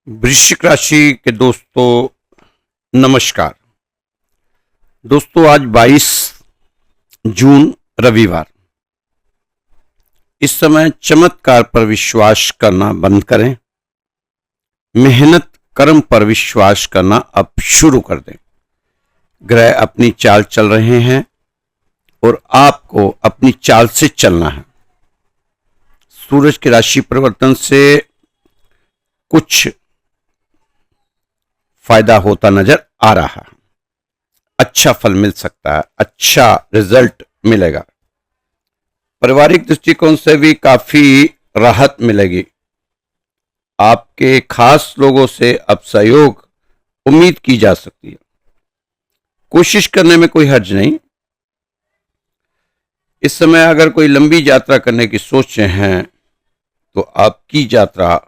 वृश्चिक राशि के दोस्तों नमस्कार। दोस्तों आज 22 जून रविवार। इस समय चमत्कार पर विश्वास करना बंद करें। मेहनत कर्म पर विश्वास करना अब शुरू कर दें। ग्रह अपनी चाल चल रहे हैं और आपको अपनी चाल से चलना है। सूरज की राशि परिवर्तन से कुछ फायदा होता नजर आ रहा है। अच्छा फल मिल सकता है, अच्छा रिजल्ट मिलेगा। पारिवारिक दृष्टिकोण से भी काफी राहत मिलेगी। आपके खास लोगों से अब सहयोग उम्मीद की जा सकती है। कोशिश करने में कोई हर्ज नहीं। इस समय अगर कोई लंबी यात्रा करने की सोच रहे हैं तो आपकी यात्रा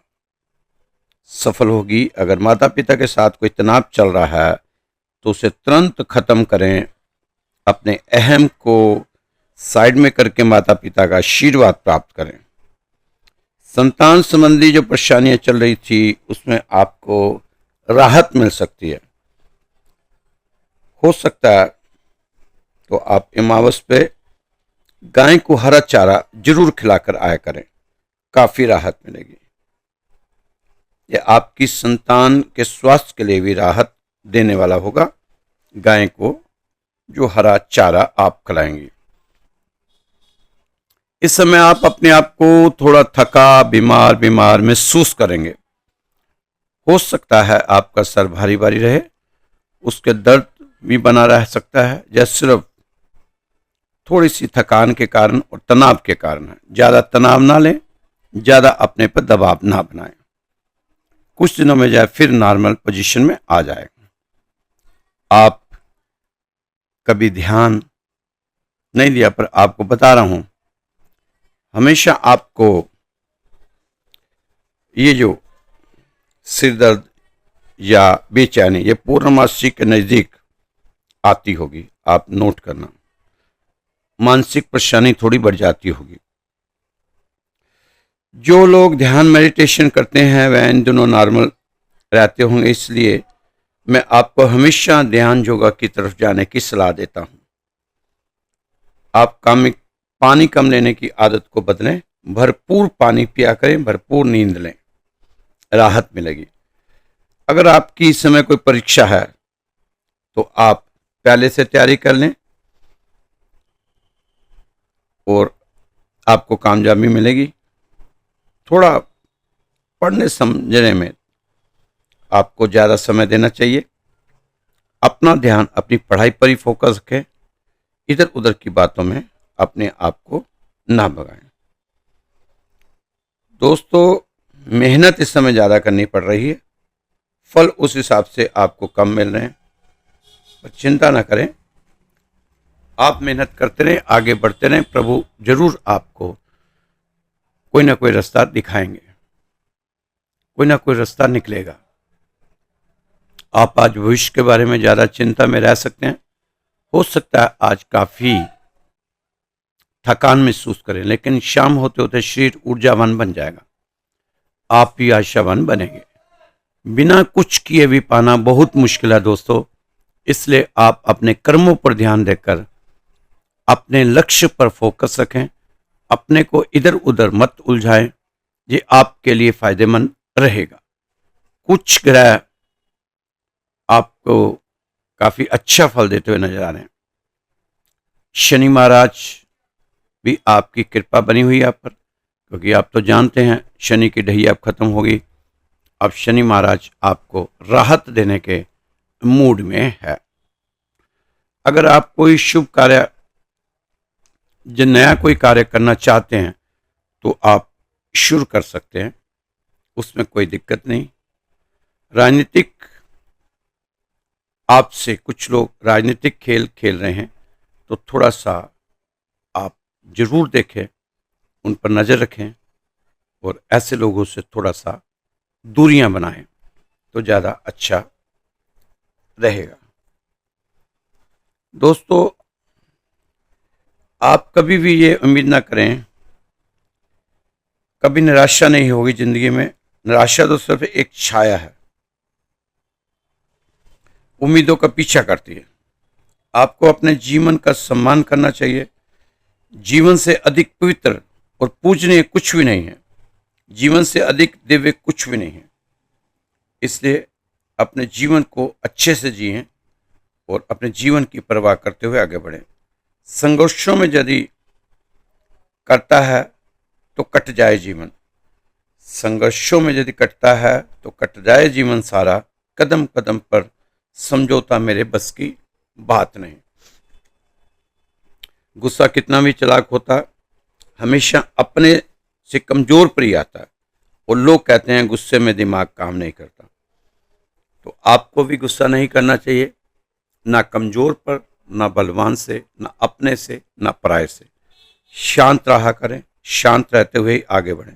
सफल होगी। अगर माता पिता के साथ कोई तनाव चल रहा है तो उसे तुरंत खत्म करें। अपने अहम को साइड में करके माता पिता का आशीर्वाद प्राप्त करें। संतान संबंधी जो परेशानियां चल रही थी उसमें आपको राहत मिल सकती है। हो सकता है तो आप अमावस पे गाय को हरा चारा जरूर खिलाकर आया करें, काफी राहत मिलेगी। यह आपकी संतान के स्वास्थ्य के लिए भी राहत देने वाला होगा। गाय को जो हरा चारा आप खिलाएंगे। इस समय आप अपने आप को थोड़ा थका बीमार बीमार महसूस करेंगे। हो सकता है आपका सर भारी भारी रहे, उसके दर्द भी बना रह सकता है। यह सिर्फ थोड़ी सी थकान के कारण और तनाव के कारण है। ज्यादा तनाव ना लें, ज्यादा अपने पर दबाव ना बनाएं। कुछ दिनों में जाए फिर नॉर्मल पोजीशन में आ जाएगा। आप कभी ध्यान नहीं दिया पर आपको बता रहा हूं, हमेशा आपको ये जो सिर दर्द या बेचैनी ये पूर्णमासी के नजदीक आती होगी। आप नोट करना, मानसिक परेशानी थोड़ी बढ़ जाती होगी। जो लोग ध्यान मेडिटेशन करते हैं वह इन दिनों नॉर्मल रहते होंगे। इसलिए मैं आपको हमेशा ध्यान योगा की तरफ जाने की सलाह देता हूं। आप पानी कम लेने की आदत को बदलें, भरपूर पानी पिया करें, भरपूर नींद लें, राहत मिलेगी। अगर आपकी इस समय कोई परीक्षा है तो आप पहले से तैयारी कर लें और आपको कामयाबी मिलेगी। थोड़ा पढ़ने समझने में आपको ज्यादा समय देना चाहिए। अपना ध्यान अपनी पढ़ाई पर ही फोकस रखें, इधर उधर की बातों में अपने आप को ना भगाएं। दोस्तों मेहनत इस समय ज्यादा करनी पड़ रही है, फल उस हिसाब से आपको कम मिल रहे हैं, पर चिंता ना करें। आप मेहनत करते रहें, आगे बढ़ते रहें। प्रभु जरूर आपको कोई ना कोई रास्ता दिखाएंगे, कोई ना कोई रास्ता निकलेगा। आप आज भविष्य के बारे में ज्यादा चिंता में रह सकते हैं। हो सकता है आज काफी थकान महसूस करें, लेकिन शाम होते होते शरीर ऊर्जावान बन जाएगा। आप भी आशावान बनेंगे। बिना कुछ किए भी पाना बहुत मुश्किल है दोस्तों। इसलिए आप अपने कर्मों पर ध्यान देकर अपने लक्ष्य पर फोकस रखें। अपने को इधर उधर मत उलझाएं, ये आपके लिए फायदेमंद रहेगा। कुछ ग्रह आपको काफी अच्छा फल देते हुए नजर आ रहे हैं। शनि महाराज भी आपकी कृपा बनी हुई है आप पर, क्योंकि आप तो जानते हैं शनि की ढैया अब खत्म होगी। अब शनि महाराज आपको राहत देने के मूड में है। अगर आप कोई शुभ कार्य जो नया कोई कार्य करना चाहते हैं तो आप शुरू कर सकते हैं, उसमें कोई दिक्कत नहीं। राजनीतिक आपसे कुछ लोग राजनीतिक खेल खेल रहे हैं तो थोड़ा सा आप जरूर देखें, उन पर नजर रखें और ऐसे लोगों से थोड़ा सा दूरियां बनाएं तो ज्यादा अच्छा रहेगा। दोस्तों आप कभी भी ये उम्मीद ना करें, कभी निराशा नहीं होगी जिंदगी में। निराशा तो सिर्फ एक छाया है, उम्मीदों का पीछा करती है। आपको अपने जीवन का सम्मान करना चाहिए। जीवन से अधिक पवित्र और पूजनीय कुछ भी नहीं है, जीवन से अधिक दिव्य कुछ भी नहीं है। इसलिए अपने जीवन को अच्छे से जिएं और अपने जीवन की परवाह करते हुए आगे बढ़ें। संघर्षों में यदि कटता है तो कट जाए जीवन, संघर्षों में यदि कटता है तो कट जाए जीवन सारा, कदम कदम पर समझौता मेरे बस की बात नहीं। गुस्सा कितना भी चालाक होता है, हमेशा अपने से कमजोर पर ही आता है, और लोग कहते हैं गुस्से में दिमाग काम नहीं करता। तो आपको भी गुस्सा नहीं करना चाहिए, ना कमजोर पर, ना बलवान से, ना अपने से, ना पराये से। शांत रहा करें, शांत रहते हुए ही आगे बढ़ें।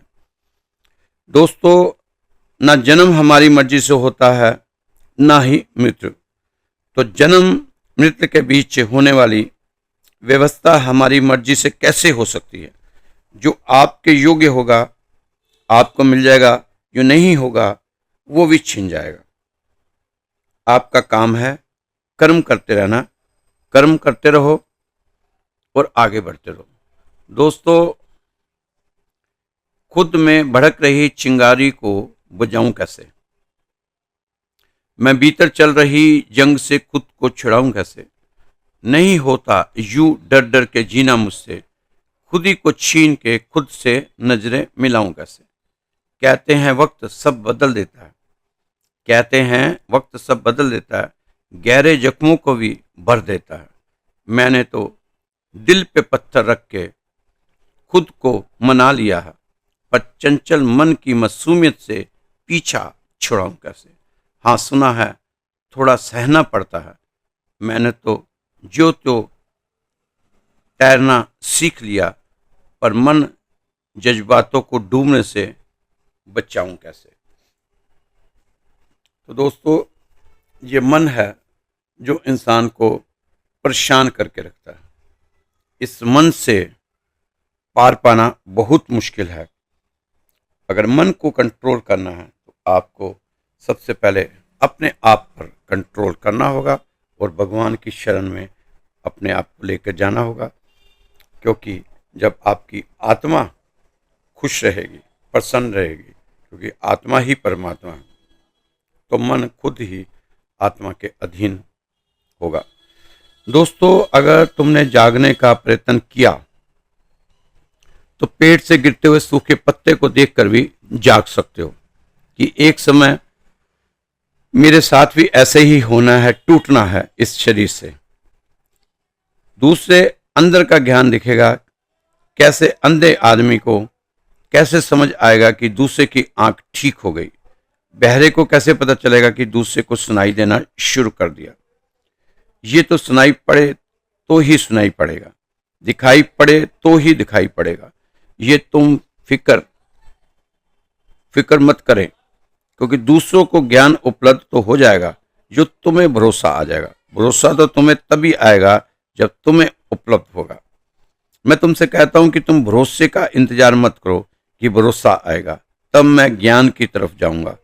दोस्तों, ना जन्म हमारी मर्जी से होता है, ना ही मृत्यु। तो जन्म मृत्यु के बीच होने वाली व्यवस्था हमारी मर्जी से कैसे हो सकती है? जो आपके योग्य होगा आपको मिल जाएगा, जो नहीं होगा वो भी छिन जाएगा। आपका काम है कर्म करते रहना, कर्म करते रहो और आगे बढ़ते रहो। दोस्तों, खुद में भड़क रही चिंगारी को बुझाऊं कैसे? मैं भीतर चल रही जंग से खुद को छुड़ाऊं कैसे? नहीं होता यूं डर डर के जीना मुझसे, खुद ही को छीन के खुद से नजरें मिलाऊं कैसे? कहते हैं वक्त सब बदल देता है, कहते हैं वक्त सब बदल देता है, गहरे जख्मों को भी भर देता है। मैंने तो दिल पे पत्थर रख के खुद को मना लिया है, पर चंचल मन की मासूमियत से पीछा छुड़ाऊं कैसे? हाँ, सुना है थोड़ा सहना पड़ता है, मैंने तो जो तो तैरना सीख लिया, पर मन जज्बातों को डूबने से बचाऊं कैसे? तो दोस्तों, ये मन है जो इंसान को परेशान करके रखता है। इस मन से पार पाना बहुत मुश्किल है। अगर मन को कंट्रोल करना है तो आपको सबसे पहले अपने आप पर कंट्रोल करना होगा और भगवान की शरण में अपने आप को लेकर जाना होगा। क्योंकि जब आपकी आत्मा खुश रहेगी, प्रसन्न रहेगी, क्योंकि आत्मा ही परमात्मा है, तो मन खुद ही आत्मा के अधीन होगा। दोस्तों, अगर तुमने जागने का प्रयत्न किया तो पेड़ से गिरते हुए सूखे पत्ते को देखकर भी जाग सकते हो कि एक समय मेरे साथ भी ऐसे ही होना है, टूटना है इस शरीर से। दूसरे अंदर का ज्ञान दिखेगा। कैसे अंधे आदमी को कैसे समझ आएगा कि दूसरे की आंख ठीक हो गई? बहरे को कैसे पता चलेगा कि दूसरे को सुनाई देना शुरू कर दिया? ये तो सुनाई पड़े तो ही सुनाई पड़ेगा, दिखाई पड़े तो ही दिखाई पड़ेगा। ये तुम फिक्र मत करें, क्योंकि दूसरों को ज्ञान उपलब्ध तो हो जाएगा जो तुम्हें भरोसा आ जाएगा। भरोसा तो तुम्हें तभी आएगा जब तुम्हें उपलब्ध होगा। मैं तुमसे कहता हूं कि तुम भरोसे का इंतजार मत करो कि भरोसा आएगा तब मैं ज्ञान की तरफ जाऊंगा,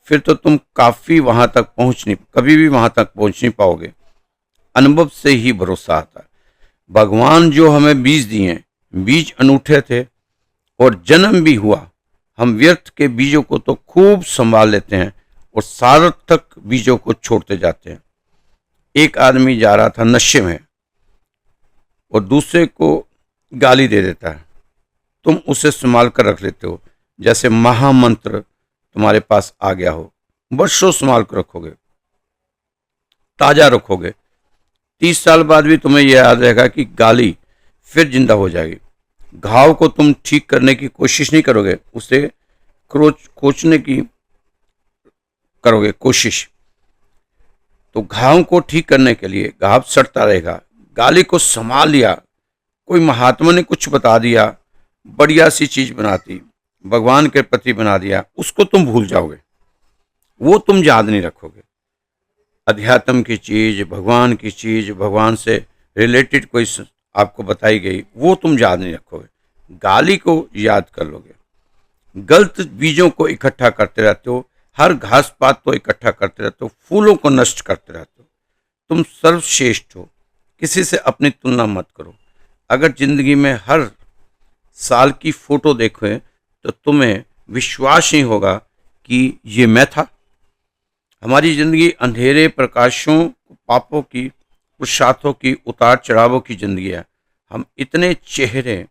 फिर तो तुम कभी भी वहां तक पहुंच नहीं पाओगे। अनुभव से ही भरोसा आता है। भगवान जो हमें बीज दिए, बीज अनूठे थे और जन्म भी हुआ। हम व्यर्थ के बीजों को तो खूब संभाल लेते हैं और सार्थक बीजों को छोड़ते जाते हैं। एक आदमी जा रहा था नशे में और दूसरे को गाली दे देता है, तुम उसे संभाल कर रख लेते हो जैसे महामंत्र तुम्हारे पास आ गया हो। वर्षों संभाल कर रखोगे, ताजा रखोगे। 30 साल बाद भी तुम्हें यह याद रहेगा कि गाली फिर जिंदा हो जाएगी। घाव को तुम ठीक करने की कोशिश नहीं करोगे, उसे खोचने की करोगे कोशिश। तो घाव को ठीक करने के लिए घाव सड़ता रहेगा। गाली को संभाल लिया, कोई महात्मा ने कुछ बता दिया, बढ़िया सी चीज बनाती, भगवान के प्रति बना दिया, उसको तुम भूल जाओगे, वो तुम याद नहीं रखोगे। अध्यात्म की चीज, भगवान की चीज, भगवान से रिलेटेड कोई आपको बताई गई, वो तुम याद नहीं रखोगे, गाली को याद कर लोगे। गलत बीजों को इकट्ठा करते रहते हो, हर घास पात को इकट्ठा करते रहते हो, फूलों को नष्ट करते रहते हो। तुम सर्वश्रेष्ठ हो, किसी से अपनी तुलना मत करो। अगर जिंदगी में हर साल की फोटो देखोगे तो तुम्हें विश्वास नहीं होगा कि ये मैं था। हमारी जिंदगी अंधेरे प्रकाशों, पापों की, पुरुषार्थों की, उतार चढ़ावों की जिंदगी है। हम इतने चेहरे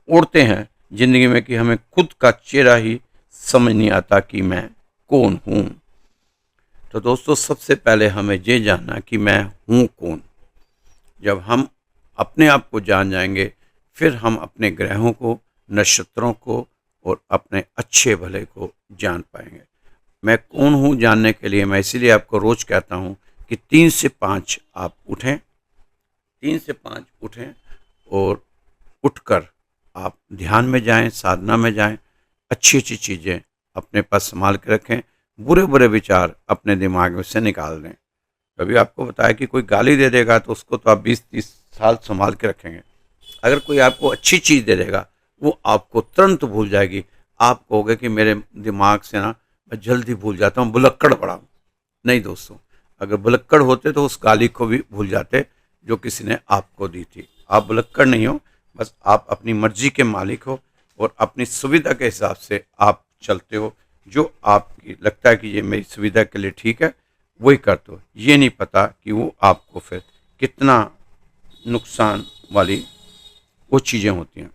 ओढ़ते हैं जिंदगी में कि हमें खुद का चेहरा ही समझ नहीं आता कि मैं कौन हूं। तो दोस्तों, सबसे पहले हमें ये जानना कि मैं हूं कौन। जब हम अपने आप को जान जाएंगे, फिर हम अपने ग्रहों को, नक्षत्रों को और अपने अच्छे भले को जान पाएंगे। मैं कौन हूँ जानने के लिए मैं इसीलिए आपको रोज कहता हूँ कि 3 से 5 आप उठें, 3 से 5 उठें और उठकर आप ध्यान में जाएं, साधना में जाएं, अच्छी अच्छी चीज़ें अपने पास संभाल के रखें, बुरे बुरे विचार अपने दिमाग में से निकाल दें। कभी आपको बताया कि कोई गाली दे देगा तो उसको तो आप 20-30 साल संभाल के रखेंगे। अगर कोई आपको अच्छी चीज़ दे देगा वो आपको तुरंत भूल जाएगी। आप कहोगे कि मेरे दिमाग से ना मैं जल्दी भूल जाता हूँ, बुलक्कड़ पड़ा हूँ। नहीं दोस्तों, अगर बुलक्कड़ होते तो उस गाली को भी भूल जाते जो किसी ने आपको दी थी। आप बुलक्कड़ नहीं हो, बस आप अपनी मर्जी के मालिक हो और अपनी सुविधा के हिसाब से आप चलते हो। जो आपकी लगता है कि ये मेरी सुविधा के लिए ठीक है, वही करते हो। ये नहीं पता कि वो आपको फिर कितना नुकसान वाली वो चीज़ें होती हैं।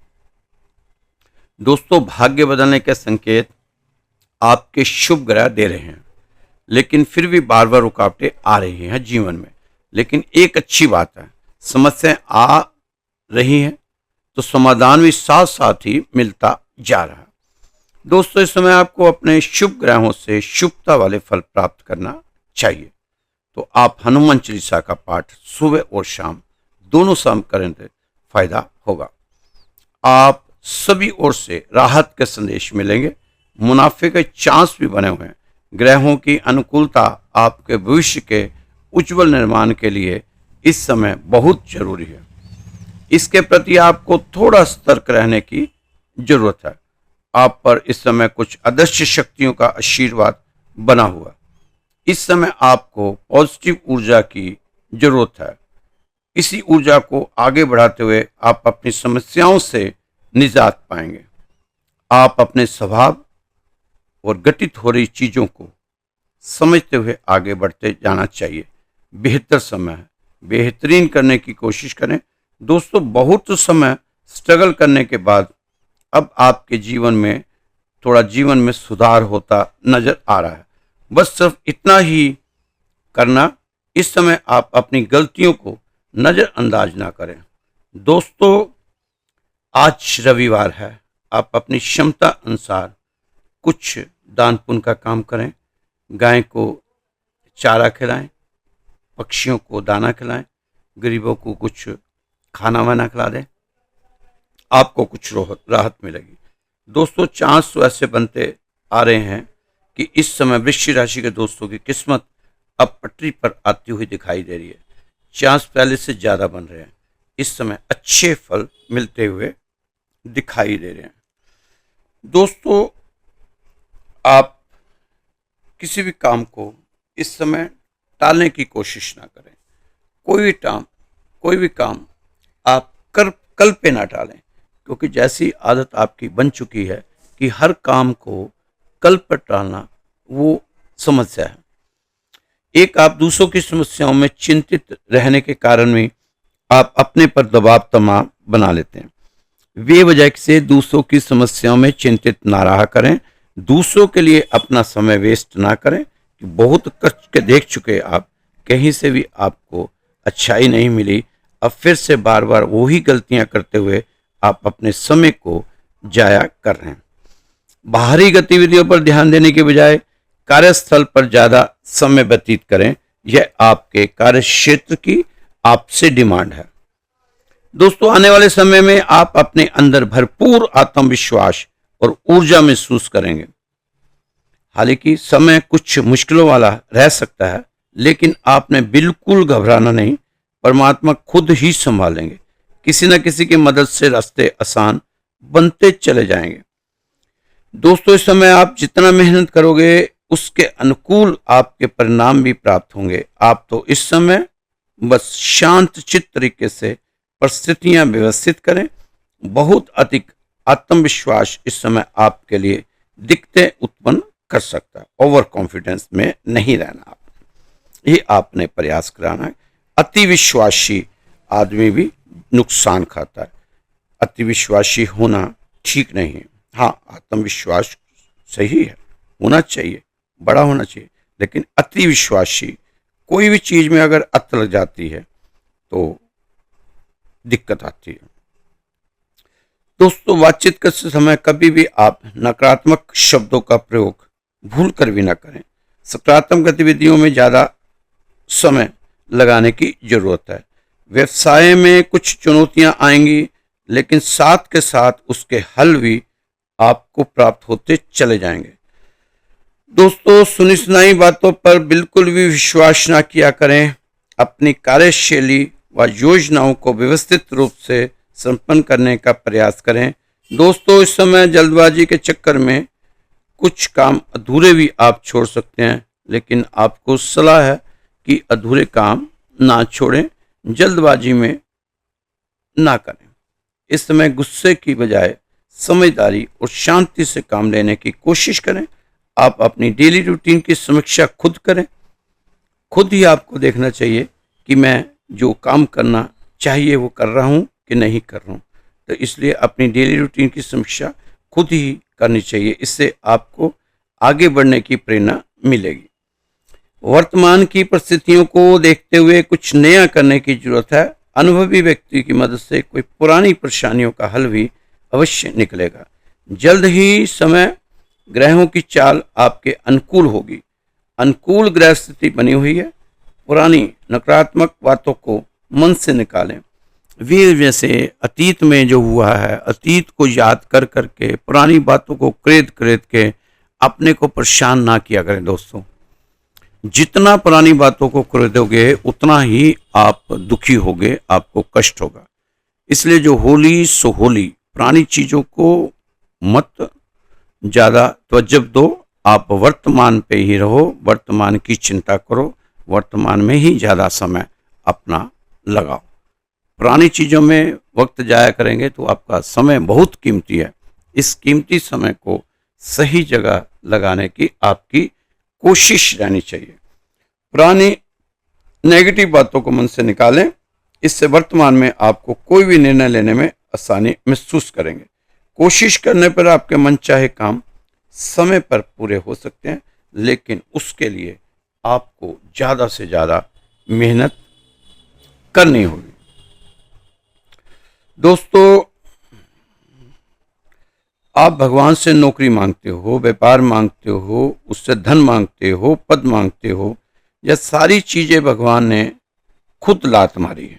दोस्तों, भाग्य बदलने के संकेत आपके शुभ ग्रह दे रहे हैं, लेकिन फिर भी बार बार रुकावटें आ रही हैं जीवन में। लेकिन एक अच्छी बात है, समस्याएं आ रही हैं तो समाधान भी साथ साथ ही मिलता जा रहा है। दोस्तों, इस समय आपको अपने शुभ ग्रहों से शुभता वाले फल प्राप्त करना चाहिए। तो आप हनुमान चालीसा का पाठ सुबह और शाम दोनों शाम करें तो फायदा होगा। आप सभी ओर से राहत के संदेश मिलेंगे, मुनाफे के चांस भी बने हुए हैं। ग्रहों की अनुकूलता आपके भविष्य के उज्जवल निर्माण के लिए इस समय बहुत जरूरी है। इसके प्रति आपको थोड़ा सतर्क रहने की जरूरत है। आप पर इस समय कुछ अदृश्य शक्तियों का आशीर्वाद बना हुआ। इस समय आपको पॉजिटिव ऊर्जा की जरूरत है। इसी ऊर्जा को आगे बढ़ाते हुए आप अपनी समस्याओं से निजात पाएंगे। आप अपने स्वभाव और घटित हो रही चीजों को समझते हुए आगे बढ़ते जाना चाहिए। बेहतर समय है, बेहतरीन करने की कोशिश करें। दोस्तों, बहुत समय स्ट्रगल करने के बाद अब आपके जीवन में थोड़ा जीवन में सुधार होता नजर आ रहा है। बस सिर्फ इतना ही करना, इस समय आप अपनी गलतियों को नजरअंदाज ना करें। दोस्तों, आज रविवार है, आप अपनी क्षमता अनुसार कुछ दान पुण्य का काम करें। गाय को चारा खिलाएं, पक्षियों को दाना खिलाएं, गरीबों को कुछ खाना वाना खिला दें, आपको कुछ राहत मिलेगी। दोस्तों, चांस तो ऐसे बनते आ रहे हैं कि इस समय वृश्चिक राशि के दोस्तों की किस्मत अब पटरी पर आती हुई दिखाई दे रही है। चांस पहले से ज़्यादा बन रहे हैं। इस समय अच्छे फल मिलते हुए दिखाई दे रहे हैं। दोस्तों, आप किसी भी काम को इस समय टालने की कोशिश ना करें। कोई भी काम आप कल पे ना टालें, क्योंकि जैसी आदत आपकी बन चुकी है कि हर काम को कल पर टालना वो समस्या है। एक, आप दूसरों की समस्याओं में चिंतित रहने के कारण भी आप अपने पर दबाव तनाव बना लेते हैं। वे वजह से दूसरों की समस्याओं में चिंतित ना रहा करें। दूसरों के लिए अपना समय वेस्ट ना करें। बहुत कष्ट के देख चुके आप, कहीं से भी आपको अच्छाई नहीं मिली। अब फिर से बार बार वही गलतियां करते हुए आप अपने समय को जाया कर रहे हैं। बाहरी गतिविधियों पर ध्यान देने के बजाय कार्यस्थल पर ज्यादा समय व्यतीत करें। यह आपके कार्य क्षेत्र की आपसे डिमांड है। दोस्तों, आने वाले समय में आप अपने अंदर भरपूर आत्मविश्वास और ऊर्जा महसूस करेंगे। हालांकि समय कुछ मुश्किलों वाला रह सकता है, लेकिन आपने बिल्कुल घबराना नहीं। परमात्मा खुद ही संभालेंगे। किसी न किसी की मदद से रास्ते आसान बनते चले जाएंगे। दोस्तों इस समय आप जितना मेहनत करोगे उसके अनुकूल आपके परिणाम भी प्राप्त होंगे। आप तो इस समय बस शांत चित्त तरीके से परिस्थितियां व्यवस्थित करें। बहुत अधिक आत्मविश्वास इस समय आपके लिए दिक्कतें उत्पन्न कर सकता है। ओवर कॉन्फिडेंस में नहीं रहना, आप ये आपने प्रयास कराना है। अति विश्वासी आदमी भी नुकसान खाता है। अति विश्वासी होना ठीक नहीं है। हाँ, आत्मविश्वास सही है, होना चाहिए, बड़ा होना चाहिए, लेकिन अति विश्वासी कोई भी चीज में अगर अत लग जाती है तो दिक्कत आती है। दोस्तों बातचीत करते समय कभी भी आप नकारात्मक शब्दों का प्रयोग भूल कर भी ना करें। सकारात्मक गतिविधियों में ज्यादा समय लगाने की जरूरत है। व्यवसाय में कुछ चुनौतियां आएंगी, लेकिन साथ के साथ उसके हल भी आपको प्राप्त होते चले जाएंगे। दोस्तों सुनी सुनाई बातों पर बिल्कुल भी विश्वास ना किया करें। अपनी कार्यशैली व योजनाओं को व्यवस्थित रूप से संपन्न करने का प्रयास करें। दोस्तों इस समय जल्दबाजी के चक्कर में कुछ काम अधूरे भी आप छोड़ सकते हैं, लेकिन आपको सलाह है कि अधूरे काम ना छोड़ें, जल्दबाजी में ना करें। इस समय गुस्से की बजाय समझदारी और शांति से काम लेने की कोशिश करें। आप अपनी डेली रूटीन की समीक्षा खुद करें। खुद ही आपको देखना चाहिए कि मैं जो काम करना चाहिए वो कर रहा हूँ कि नहीं कर रहा हूँ। तो इसलिए अपनी डेली रूटीन की समीक्षा खुद ही करनी चाहिए। इससे आपको आगे बढ़ने की प्रेरणा मिलेगी। वर्तमान की परिस्थितियों को देखते हुए कुछ नया करने की जरूरत है। अनुभवी व्यक्ति की मदद से कोई पुरानी परेशानियों का हल भी अवश्य निकलेगा। जल्द ही समय ग्रहों की चाल आपके अनुकूल होगी। अनुकूल ग्रह स्थिति बनी हुई है। पुरानी नकारात्मक बातों को मन से निकालें। वे जैसे अतीत में जो हुआ है, अतीत को याद कर करके पुरानी बातों को क्रेद क्रेद के अपने को परेशान ना किया करें। दोस्तों जितना पुरानी बातों को क्रोधोगे उतना ही आप दुखी होगे, आपको कष्ट होगा। इसलिए जो होली सो होली, पुरानी चीजों को मत ज्यादा तवज्जो दो। आप वर्तमान पे ही रहो, वर्तमान की चिंता करो, वर्तमान में ही ज्यादा समय अपना लगाओ। पुरानी चीजों में वक्त जाया करेंगे तो आपका समय बहुत कीमती है। इस कीमती समय को सही जगह लगाने की आपकी कोशिश रहनी चाहिए। पुरानी नेगेटिव बातों को मन से निकालें। इससे वर्तमान में आपको कोई भी निर्णय लेने में आसानी महसूस करेंगे। कोशिश करने पर आपके मन चाहे काम समय पर पूरे हो सकते हैं, लेकिन उसके लिए आपको ज्यादा से ज्यादा मेहनत करनी होगी। दोस्तों आप भगवान से नौकरी मांगते हो, व्यापार मांगते हो, उससे धन मांगते हो, पद मांगते हो, यह सारी चीजें भगवान ने खुद लात मारी है।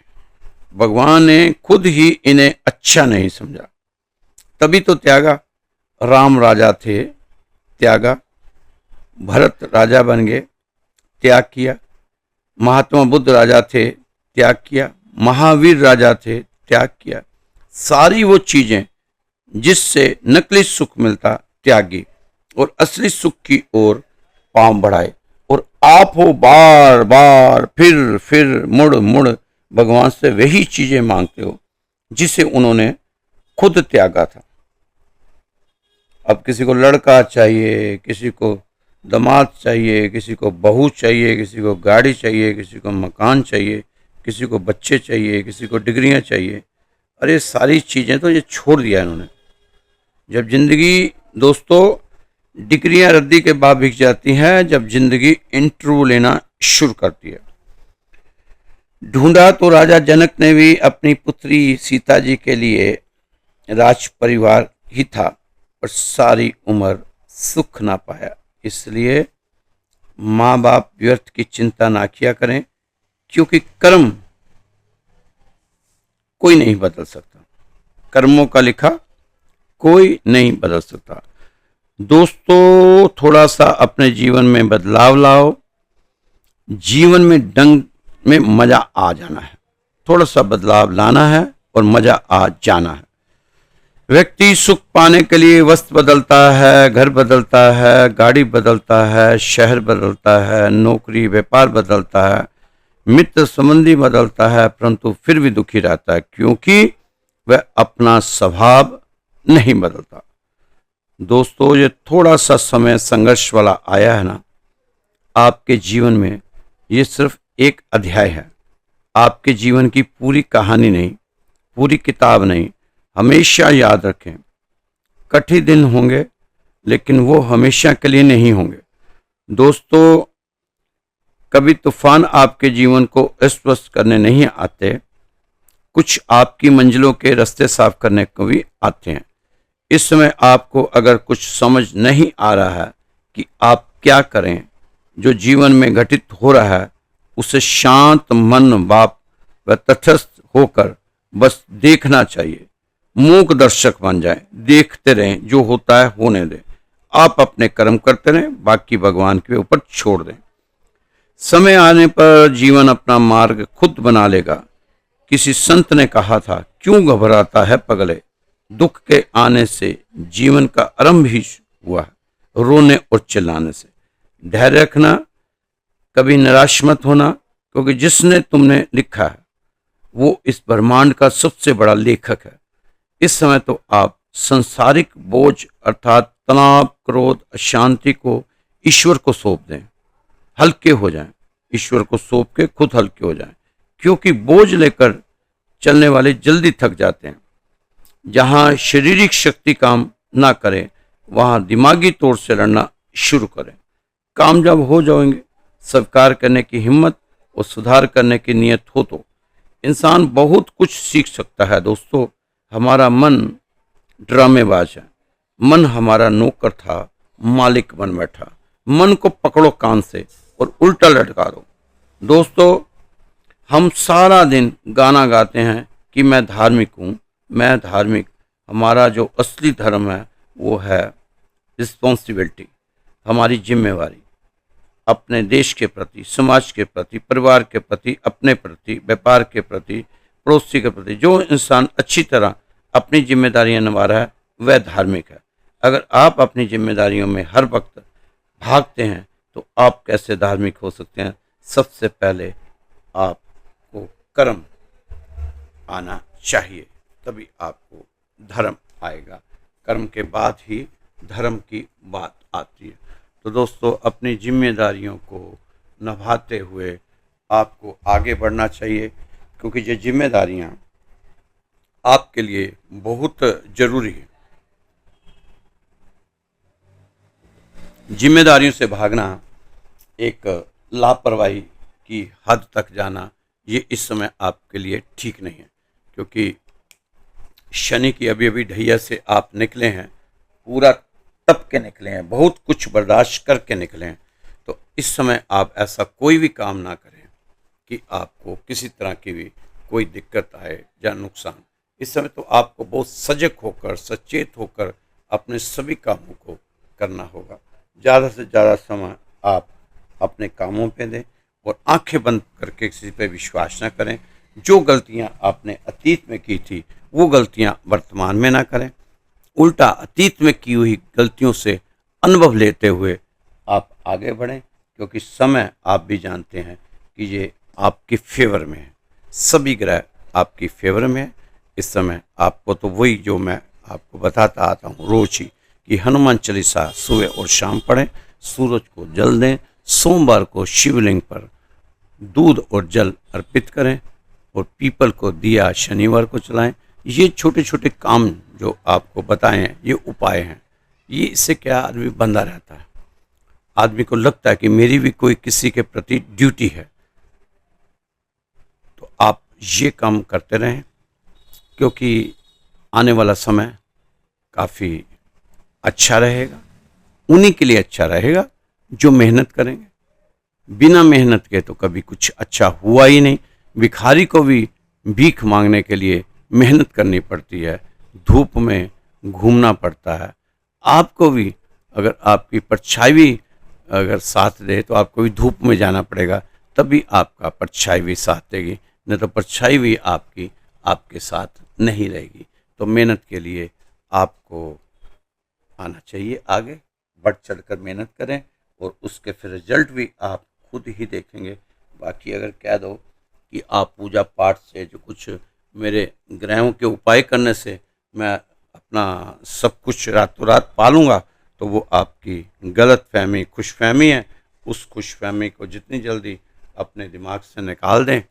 भगवान ने खुद ही इन्हें अच्छा नहीं समझा, तभी तो त्यागा। राम राजा थे, त्यागा। भरत राजा बन गए, त्याग किया। महात्मा बुद्ध राजा थे, त्याग किया। महावीर राजा थे, त्याग किया। सारी वो चीजें जिससे नकली सुख मिलता, त्यागी और असली सुख की ओर पांव बढ़ाए। और आप हो बार बार फिर मुड़ मुड़ भगवान से वही चीजें मांगते हो जिसे उन्होंने खुद त्यागा था। अब किसी को लड़का चाहिए, किसी को दामाद चाहिए, किसी को बहू चाहिए, किसी को गाड़ी चाहिए, किसी को मकान चाहिए, किसी को बच्चे चाहिए, किसी को डिग्रियां चाहिए। अरे सारी चीजें तो ये छोड़ दिया इन्होंने। जब जिंदगी दोस्तों डिग्रियां रद्दी के बाद बिक जाती हैं, जब जिंदगी इंटरव्यू लेना शुरू करती है। ढूंढा तो राजा जनक ने भी अपनी पुत्री सीता जी के लिए राज परिवार ही था, पर सारी उम्र सुख ना पाया। इसलिए माँ बाप व्यर्थ की चिंता ना किया करें, क्योंकि कर्म कोई नहीं बदल सकता। कर्मों का लिखा कोई नहीं बदल सकता। दोस्तों थोड़ा सा अपने जीवन में बदलाव लाओ। जीवन में ढंग में मजा आ जाना है, थोड़ा सा बदलाव लाना है और मजा आ जाना है। व्यक्ति सुख पाने के लिए वस्त्र बदलता है, घर बदलता है, गाड़ी बदलता है, शहर बदलता है, नौकरी व्यापार बदलता है, मित्र संबंधी बदलता है, परंतु फिर भी दुखी रहता है क्योंकि वह अपना स्वभाव नहीं बदलता। दोस्तों, ये थोड़ा सा समय संघर्ष वाला आया है ना आपके जीवन में, ये सिर्फ एक अध्याय है, आपके जीवन की पूरी कहानी नहीं, पूरी किताब नहीं। हमेशा याद रखें, कठिन दिन होंगे लेकिन वो हमेशा के लिए नहीं होंगे। दोस्तों, कभी तूफान आपके जीवन को अस्वस्थ करने नहीं आते, कुछ आपकी मंजिलों के रास्ते साफ करने को भी आते हैं। इस समय आपको अगर कुछ समझ नहीं आ रहा है कि आप क्या करें, जो जीवन में घटित हो रहा है उसे शांत मन बाप व तटस्थ होकर बस देखना चाहिए। मूक दर्शक बन जाएं, देखते रहें, जो होता है होने दें। आप अपने कर्म करते रहें, बाकी भगवान के ऊपर छोड़ दें। समय आने पर जीवन अपना मार्ग खुद बना लेगा। किसी संत ने कहा था, क्यों घबराता है पगले, दुख के आने से जीवन का आरंभ ही हुआ है, रोने और चिल्लाने से। धैर्य रखना, कभी निराश मत होना, क्योंकि जिसने तुमने लिखा है वो इस ब्रह्मांड का सबसे बड़ा लेखक है। इस समय तो आप संसारिक बोझ अर्थात तनाव, क्रोध, अशांति को ईश्वर को सौंप दें, हल्के हो जाएं। ईश्वर को सौंप के खुद हल्के हो जाएं, क्योंकि बोझ लेकर चलने वाले जल्दी थक जाते हैं। जहां शारीरिक शक्ति काम ना करे वहां दिमागी तौर से लड़ना शुरू करें। कामयाब हो जाएंगे। स्वीकार करने की हिम्मत और सुधार करने की नियत हो तो इंसान बहुत कुछ सीख सकता है। दोस्तों, हमारा मन ड्रामेबाज है। मन हमारा नौकर था, मालिक बन बैठा। मन को पकड़ो कान से और उल्टा लटका दो। दोस्तों, हम सारा दिन गाना गाते हैं कि मैं धार्मिक हूँ, मैं धार्मिक। हमारा जो असली धर्म है वो है रिस्पॉन्सिबिलिटी, हमारी जिम्मेवारी अपने देश के प्रति, समाज के प्रति, परिवार के प्रति, अपने प्रति, व्यापार के प्रति, पड़ोसी के प्रति। जो इंसान अच्छी तरह अपनी जिम्मेदारियां निभा रहा है वह धार्मिक है। अगर आप अपनी जिम्मेदारियों में हर वक्त भागते हैं तो आप कैसे धार्मिक हो सकते हैं। सबसे पहले आपको कर्म आना चाहिए, तभी आपको धर्म आएगा। कर्म के बाद ही धर्म की बात आती है। तो दोस्तों, अपनी जिम्मेदारियों को निभाते हुए आपको आगे बढ़ना चाहिए, क्योंकि ये जिम्मेदारियां आपके लिए बहुत जरूरी है। जिम्मेदारियों से भागना, एक लापरवाही की हद तक जाना, ये इस समय आपके लिए ठीक नहीं है, क्योंकि शनि की अभी अभी ढैया से आप निकले हैं, पूरा तप के निकले हैं, बहुत कुछ बर्दाश्त करके निकले हैं। तो इस समय आप ऐसा कोई भी काम ना करें कि आपको किसी तरह की भी कोई दिक्कत आए या नुकसान। इस समय तो आपको बहुत सजग होकर, सचेत होकर अपने सभी कामों को करना होगा। ज़्यादा से ज़्यादा समय आप अपने कामों पे दें और आंखें बंद करके किसी पे विश्वास ना करें। जो गलतियां आपने अतीत में की थी वो गलतियां वर्तमान में ना करें। उल्टा अतीत में की हुई गलतियों से अनुभव लेते हुए आप आगे बढ़ें, क्योंकि समय आप भी जानते हैं कि ये आपके फेवर में है। सभी ग्रह आपकी फेवर में है। इस समय आपको तो वही जो मैं आपको बताता आता हूँ रोज ही, कि हनुमान चालीसा सुबह और शाम पढ़ें, सूरज को जल दें, सोमवार को शिवलिंग पर दूध और जल अर्पित करें और पीपल को दिया शनिवार को चलाएं। ये छोटे छोटे काम जो आपको बताए हैं ये उपाय हैं। ये इससे क्या आदमी बंधा रहता है, आदमी को लगता है कि मेरी भी कोई किसी के प्रति ड्यूटी है। तो आप ये काम करते रहें, क्योंकि आने वाला समय काफ़ी अच्छा रहेगा। उन्हीं के लिए अच्छा रहेगा जो मेहनत करेंगे। बिना मेहनत के तो कभी कुछ अच्छा हुआ ही नहीं। भिखारी को भी भीख मांगने के लिए मेहनत करनी पड़ती है, धूप में घूमना पड़ता है। आपको भी अगर आपकी परछाई भी अगर साथ दे तो आपको भी धूप में जाना पड़ेगा, तभी आपका परछाई भी साथ देगी, नहीं तो परछाई भी आपकी आपके साथ नहीं रहेगी। तो मेहनत के लिए आपको आना चाहिए आगे, बढ़ चढ़कर मेहनत करें और उसके फिर रिजल्ट भी आप खुद ही देखेंगे। बाकी अगर कह दो कि आप पूजा पाठ से जो कुछ मेरे ग्रहों के उपाय करने से मैं अपना सब कुछ रातों रात पालूंगा, तो वो आपकी गलत फहमी खुश फहमी है। उस खुश फहमी को जितनी जल्दी अपने दिमाग से निकाल दें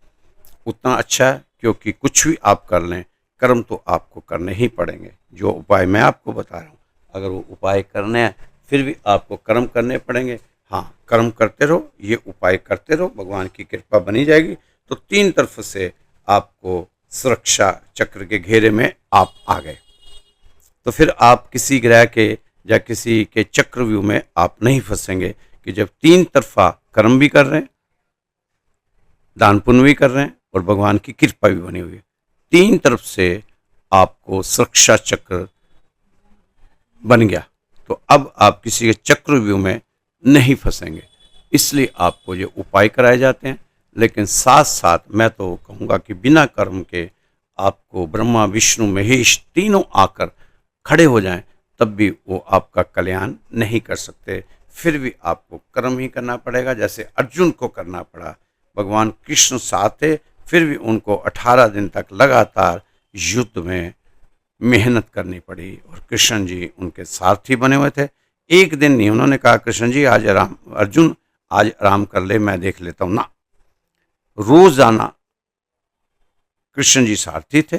उतना अच्छा है, क्योंकि कुछ भी आप कर लें कर्म तो आपको करने ही पड़ेंगे। जो उपाय मैं आपको बता रहा हूँ, अगर वो उपाय करने हैं फिर भी आपको कर्म करने पड़ेंगे। हाँ, कर्म करते रहो, ये उपाय करते रहो, भगवान की कृपा बनी जाएगी। तो तीन तरफ से आपको सुरक्षा चक्र के घेरे में आप आ गए, तो फिर आप किसी ग्रह के या किसी के चक्रव्यूह में आप नहीं फंसेंगे कि जब तीन तरफा कर्म भी कर रहे हैं, दान पुण्य भी कर रहे हैं और भगवान की कृपा भी बनी हुई है। तीन तरफ से आपको सुरक्षा चक्र बन गया, तो अब आप किसी के चक्रव्यूह में नहीं फंसेंगे। इसलिए आपको ये उपाय कराए जाते हैं। लेकिन साथ साथ मैं तो कहूँगा कि बिना कर्म के आपको ब्रह्मा विष्णु महेश तीनों आकर खड़े हो जाएं, तब भी वो आपका कल्याण नहीं कर सकते। फिर भी आपको कर्म ही करना पड़ेगा, जैसे अर्जुन को करना पड़ा। भगवान कृष्ण साथ थे, फिर भी उनको 18 दिन तक लगातार युद्ध में मेहनत करनी पड़ी और कृष्ण जी उनके सारथी बने हुए थे। एक दिन नहीं उन्होंने कहा कृष्ण जी आज आराम, अर्जुन आज आराम कर ले, मैं देख लेता हूं ना। रोजाना कृष्ण जी सारथी थे,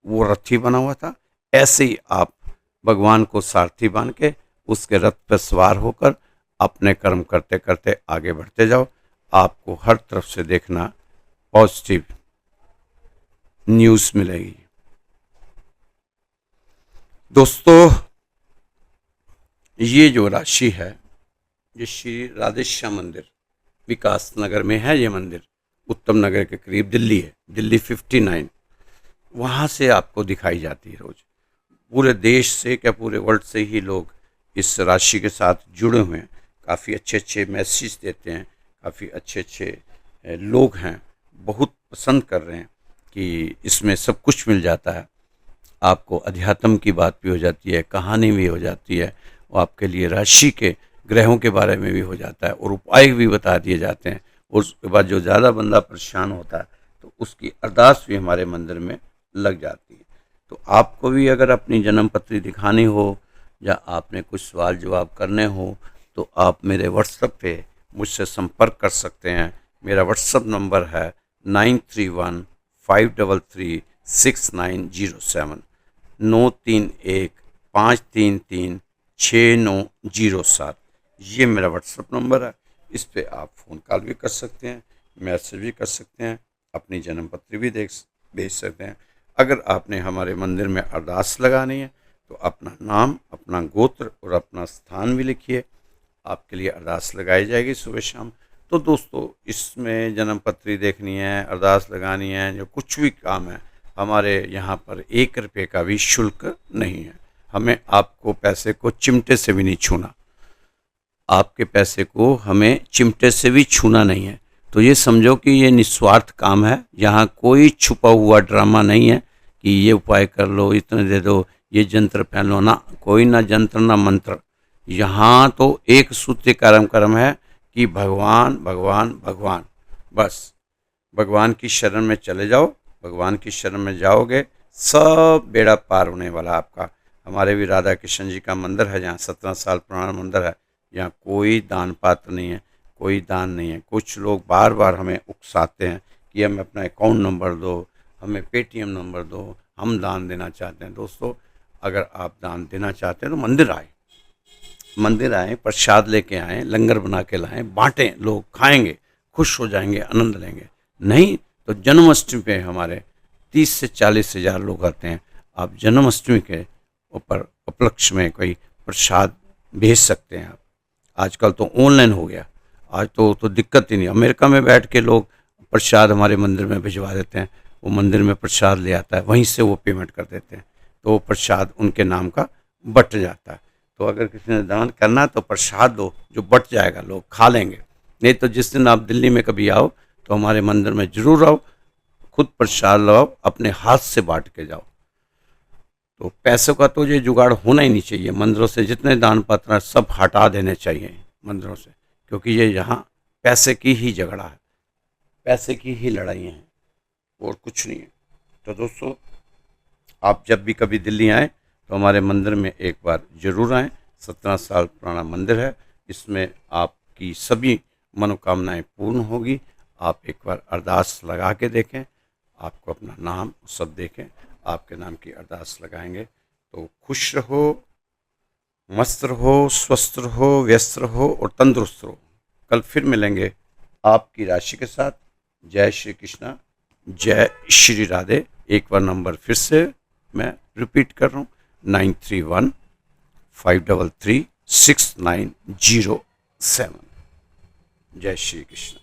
वो रथी बना हुआ था। ऐसे ही आप भगवान को सारथी बन के उसके रथ पर सवार होकर अपने कर्म करते करते आगे बढ़ते जाओ। आपको हर तरफ से देखना पॉजिटिव न्यूज़ मिलेगी। दोस्तों, ये जो राशि है, ये श्री राधेश्याम मंदिर विकास नगर में है। ये मंदिर उत्तम नगर के करीब दिल्ली है, दिल्ली 59, वहाँ से आपको दिखाई जाती है रोज। पूरे देश से क्या पूरे वर्ल्ड से ही लोग इस राशि के साथ जुड़े हुए हैं। काफ़ी अच्छे अच्छे मैसेज देते हैं, काफ़ी अच्छे अच्छे लोग हैं, बहुत पसंद कर रहे हैं कि इसमें सब कुछ मिल जाता है। आपको अध्यात्म की बात भी हो जाती है, कहानी भी हो जाती है, और आपके लिए राशि के ग्रहों के बारे में भी हो जाता है और उपाय भी बता दिए जाते हैं। और उसके बाद जो ज़्यादा बंदा परेशान होता है तो उसकी अरदास भी हमारे मंदिर में लग जाती है। तो आपको भी अगर अपनी जन्म पत्री दिखानी हो या आपने कुछ सवाल जवाब करने हो तो आप मेरे व्हाट्सएप पे मुझसे संपर्क कर सकते हैं। मेरा व्हाट्सएप नंबर है 9315336907 931-533-6907। ये मेरा व्हाट्सएप नंबर है। इस पे आप फ़ोन कॉल भी कर सकते हैं, मैसेज भी कर सकते हैं, अपनी जन्म पत्री भी भेज सकते हैं। अगर आपने हमारे मंदिर में अरदास लगानी है तो अपना नाम, अपना गोत्र और अपना स्थान भी लिखिए, आपके लिए अरदास लगाई जाएगी सुबह शाम। तो दोस्तों, इसमें जन्म पत्री देखनी है, अरदास लगानी है, जो कुछ भी काम है, हमारे यहाँ पर 1 रुपये का भी शुल्क नहीं है। हमें आपको पैसे को चिमटे से भी नहीं छूना, आपके पैसे को हमें चिमटे से भी छूना नहीं है। तो ये समझो कि ये निस्वार्थ काम है। यहाँ कोई छुपा हुआ ड्रामा नहीं है कि ये उपाय कर लो, इतने दे दो, ये जंत्र पहन लो ना। कोई ना जंत्र ना मंत्र, यहाँ तो एक सूत्र कर्म है कि भगवान भगवान भगवान। बस भगवान की शरण में चले जाओ, भगवान की शरण में जाओगे सब बेड़ा पार होने वाला आपका। हमारे भी राधा कृष्ण जी का मंदिर है, जहाँ 17 साल पुराना मंदिर है। यहाँ कोई दान पात्र नहीं है, कोई दान नहीं है। कुछ लोग बार बार हमें उकसाते हैं कि हमें अपना अकाउंट नंबर दो, हमें पेटीएम नंबर दो, हम दान देना चाहते हैं। दोस्तों, अगर आप दान देना चाहते हैं तो मंदिर आए, प्रसाद लेके आएँ, लंगर बना के लाएँ, बांटें, लोग खाएंगे, खुश हो जाएंगे, आनंद लेंगे। नहीं तो जन्माष्टमी पे हमारे 30 से 40 हज़ार लोग आते हैं। आप जन्माष्टमी के ऊपर उपलक्ष्य में कोई प्रसाद भेज सकते हैं। आप आजकल तो ऑनलाइन हो गया, आज तो दिक्कत ही नहीं। अमेरिका में बैठ के लोग प्रसाद हमारे मंदिर में भिजवा देते हैं, वो मंदिर में प्रसाद ले आता है, वहीं से वो पेमेंट कर देते हैं, तो वो प्रसाद उनके नाम का बट जाता है। तो अगर किसी ने दान करना तो प्रसाद दो, जो बट जाएगा, लोग खा लेंगे। नहीं तो जिस दिन आप दिल्ली में कभी आओ तो हमारे मंदिर में जरूर आओ, खुद प्रसाद लाओ, अपने हाथ से बांट के जाओ। तो पैसों का तो ये जुगाड़ होना ही नहीं चाहिए। मंदिरों से जितने दान पत्र हैं सब हटा देने चाहिए मंदिरों से, क्योंकि ये यहाँ पैसे की ही झगड़ा है, पैसे की ही लड़ाई हैं और कुछ नहीं है। तो दोस्तों, आप जब भी कभी दिल्ली आएँ तो हमारे मंदिर में एक बार ज़रूर आएँ। 17 साल पुराना मंदिर है, इसमें आपकी सभी मनोकामनाएं पूर्ण होगी। आप एक बार अरदास लगा के देखें, आपको अपना नाम सब देखें, आपके नाम की अरदास लगाएंगे तो खुश रहो, मस्त रहो, स्वस्थ रहो, व्यस्त रहो और तंदुरुस्त रहो। कल फिर मिलेंगे आपकी राशि के साथ। जय श्री कृष्णा, जय श्री राधे। एक बार नंबर फिर से मैं रिपीट कर रहा हूँ, 9315336907। जय श्री कृष्ण।